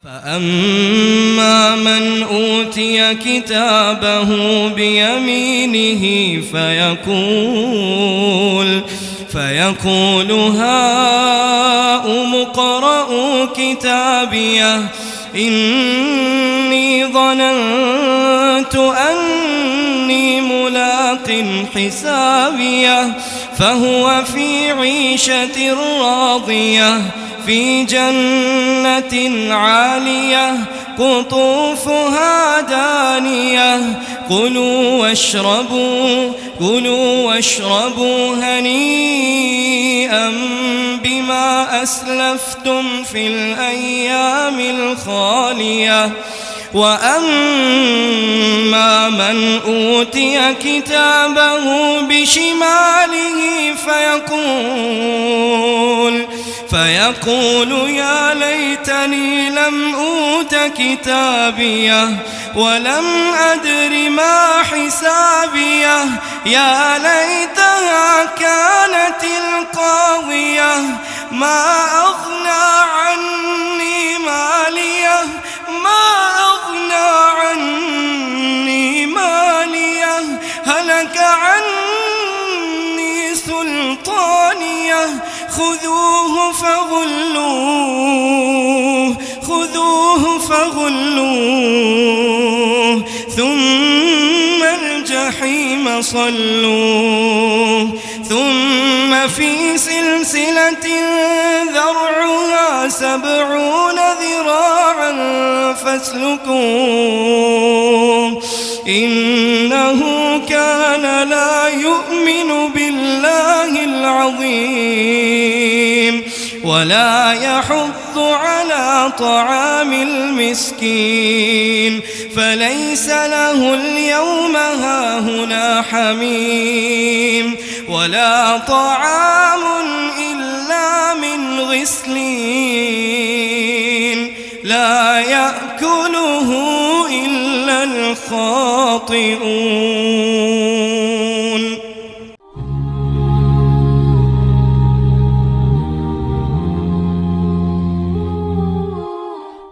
فأما من أوتي كتابه بيمينه فيقول هاؤم اقرءوا كتابيه إني ظننت أني ملاق حسابيه فهو في عيشة راضية في جنة عالية قطوفها دانية كلوا واشربوا هنيئا بما أسلفتم في الأيام الخالية وأما من أوتي كتابه بشماله فيقول يا ليتني لم أوت كتابيه ولم أدر ما حسابيه يا ليتها كانت القاضية ما أغنى عني ماليه هلك عني سلطانيه خذوه فغلوه ثم الجحيم صلوه ثم في سلسلة ذرعها 70 ذراعا فاسلكوه إنه كان لا يؤمن بالله العظيم ولا يحض على طعام المسكين فليس له اليوم هاهنا حميم ولا طعام إلا من غسلين لا يأكله إلا الخاطئون.